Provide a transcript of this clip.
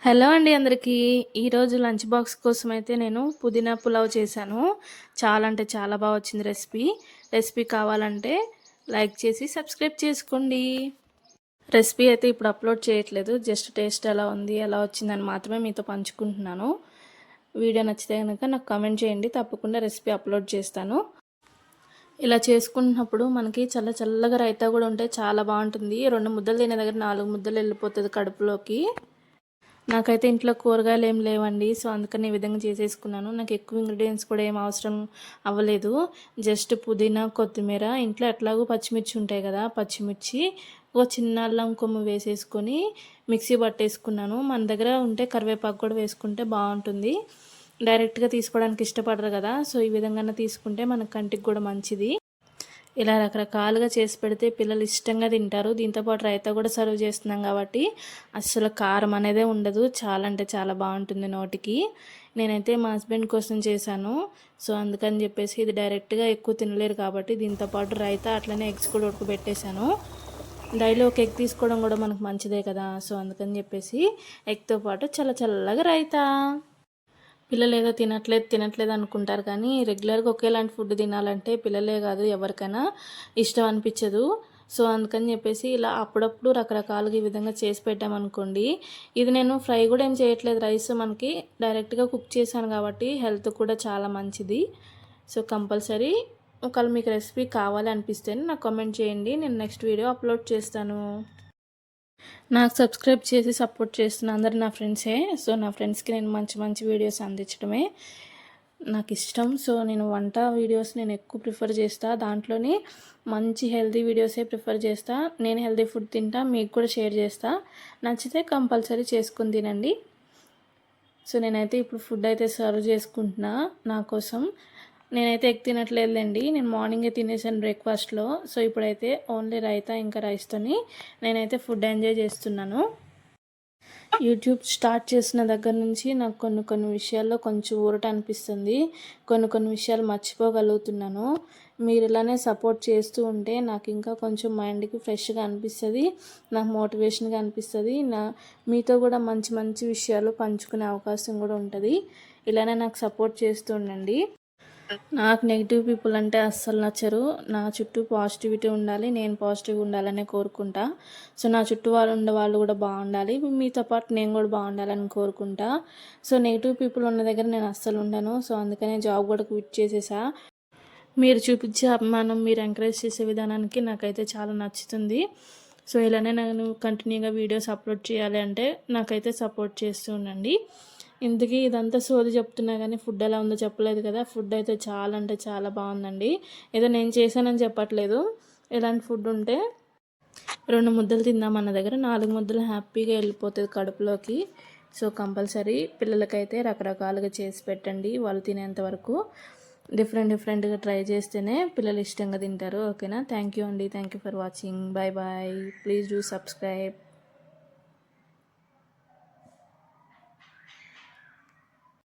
Hello అండి అందరికీ. ఈరోజు లంచ్ బాక్స్ కోసం అయితే నేను పుదీనా పులావ్ చేశాను. చాలా అంటే చాలా బాగా వచ్చింది రెసిపీ. రెసిపీ కావాలంటే లైక్ చేసి సబ్స్క్రైబ్ చేసుకోండి. రెసిపీ అయితే ఇప్పుడు అప్లోడ్ చేయట్లేదు. జస్ట్ టేస్ట్ ఎలా ఉంది, ఎలా వచ్చిందని మాత్రమే మీతో పంచుకుంటున్నాను. వీడియో నచ్చితే కనుక నాకు కామెంట్ చేయండి. తప్పకుండా రెసిపీ అప్లోడ్ చేస్తాను. ఇలా చేసుకున్నప్పుడు మనకి చల్లగా రైతా కూడా ఉంటే చాలా బాగుంటుంది. 2 ముద్దలు తినే దగ్గర 4 ముద్దలు వెళ్ళిపోతుంది కడుపులోకి. నాకైతే ఇంట్లో కూరగాయలు ఏం లేవండి. సో అందుకని ఈ విధంగా చేసేసుకున్నాను. నాకు ఎక్కువ ఇంగ్రీడియంట్స్ కూడా ఏం అవసరం అవ్వలేదు. జస్ట్ పుదీనా, కొత్తిమీర, ఇంట్లో ఎట్లాగో పచ్చిమిర్చి ఉంటాయి కదా, పచ్చిమిర్చి ఒక చిన్న అల్లం కొమ్ము వేసేసుకొని మిక్సీ పట్టేసుకున్నాను. మన దగ్గర ఉంటే కరివేపాకు కూడా వేసుకుంటే బాగుంటుంది. డైరెక్ట్గా తీసుకోవడానికి ఇష్టపడరు కదా, సో ఈ విధంగానే తీసుకుంటే మన కంటికి కూడా మంచిది. ఇలా రకరకాలుగా చేసి పెడితే పిల్లలు ఇష్టంగా తింటారు. దీంతోపాటు రైతా కూడా సర్వ్ చేస్తున్నాం కాబట్టి అస్సలు కారం అనేదే ఉండదు. చాలా అంటే చాలా బాగుంటుంది నోటికి. నేనైతే మా హస్బెండ్ కోసం చేశాను. సో అందుకని చెప్పేసి ఇది డైరెక్ట్గా ఎక్కువ తినలేరు కాబట్టి దీంతోపాటు రైతా అట్లనే ఎగ్స్ కూడా ఉడకబెట్టేశాను. డైలీ ఒక ఎగ్ తీసుకోవడం కూడా మనకు మంచిదే కదా, సో అందుకని చెప్పేసి ఎగ్తో పాటు చల్లగా రైతా. పిల్లలు ఏదో తినట్లేదు అనుకుంటారు, కానీ రెగ్యులర్గా ఒకేలాంటి ఫుడ్ తినాలంటే పిల్లలే కాదు ఎవరికైనా ఇష్టం అనిపించదు. సో అందుకని చెప్పేసి ఇలా అప్పుడప్పుడు రకరకాలుగా ఈ విధంగా చేసి పెట్టామనుకోండి. ఇది నేను ఫ్రై కూడా ఏం చేయట్లేదు, రైస్ మనకి డైరెక్ట్గా కుక్ చేశాను కాబట్టి హెల్త్ కూడా చాలా మంచిది. సో కంపల్సరీ ఒకవేళ మీకు రెసిపీ కావాలి అనిపిస్తే నాకు కామెంట్ చేయండి, నేను నెక్స్ట్ వీడియో అప్లోడ్ చేస్తాను. నాకు సబ్స్క్రైబ్ చేసి సపోర్ట్ చేస్తున్న అందరు నా ఫ్రెండ్సే. సో నా ఫ్రెండ్స్కి నేను మంచి వీడియోస్ అందించడమే నాకు ఇష్టం. సో నేను వంట వీడియోస్ నేను ఎక్కువ ప్రిఫర్ చేస్తా. దాంట్లోని మంచి హెల్తీ వీడియోసే ప్రిఫర్ చేస్తా. నేను హెల్తీ ఫుడ్ తింటా, మీకు కూడా షేర్ చేస్తా. నచ్చితే కంపల్సరీ చేసుకుని తినండి. సో నేనైతే ఇప్పుడు ఫుడ్ అయితే సర్వ్ చేసుకుంటున్నా నా కోసం. నేనైతే ఎగ్ తినట్లేదులేండి, నేను మార్నింగే తినేసాను బ్రేక్ఫాస్ట్లో. సో ఇప్పుడైతే ఓన్లీ రైతా ఇంకా రైస్తోని నేనైతే ఫుడ్ ఎంజాయ్ చేస్తున్నాను. యూట్యూబ్ స్టార్ట్ చేసిన దగ్గర నుంచి నాకు కొన్ని విషయాల్లో కొంచెం ఊరట అనిపిస్తుంది. కొన్ని విషయాలు మర్చిపోగలుగుతున్నాను. మీరు ఇలానే సపోర్ట్ చేస్తూ ఉంటే నాకు ఇంకా కొంచెం మైండ్కి ఫ్రెష్గా అనిపిస్తుంది, నాకు మోటివేషన్గా అనిపిస్తుంది. మీతో కూడా మంచి విషయాలు పంచుకునే అవకాశం కూడా ఉంటుంది. ఇలానే నాకు సపోర్ట్ చేస్తూ ఉండండి. నాకు నెగిటివ్ పీపుల్ అంటే అస్సలు నచ్చరు. నా చుట్టూ పాజిటివిటీ ఉండాలి, నేను పాజిటివ్గా ఉండాలనే కోరుకుంటా. సో నా చుట్టూ ఉండే వాళ్ళు కూడా బాగుండాలి, మీతో పాటు నేను కూడా బాగుండాలని కోరుకుంటా. సో నెగిటివ్ పీపుల్ ఉన్న దగ్గర నేను అస్సలు ఉండను. సో అందుకనే జాబ్ కూడా క్విట్ చేసేసా. మీరు చూపించే అభిమానం, మీరు ఎంకరేజ్ చేసే విధానానికి నాకైతే చాలా నచ్చుతుంది. సో ఇలానే నేను కంటిన్యూగా వీడియోస్ అప్లోడ్ చేయాలి అంటే నాకైతే సపోర్ట్ చేస్తూ ఉండండి. ఇంతకీ ఇదంతా సోది చెప్తున్నా కానీ ఫుడ్ ఎలా ఉందో చెప్పలేదు కదా. ఫుడ్ అయితే చాలా అంటే చాలా బాగుందండి. ఏదో నేను చేశానని చెప్పట్లేదు. ఇలాంటి ఫుడ్ ఉంటే 2 ముద్దలు తిందామన్న దగ్గర 4 ముద్దలు హ్యాపీగా వెళ్ళిపోతుంది కడుపులోకి. సో కంపల్సరీ పిల్లలకైతే రకరకాలుగా చేసి పెట్టండి. వాళ్ళు తినేంత వరకు డిఫరెంట్గా ట్రై చేస్తేనే పిల్లలు ఇష్టంగా తింటారు. ఓకేనా. థ్యాంక్ యూ అండి. Thank you for watching. Bye. Please do subscribe.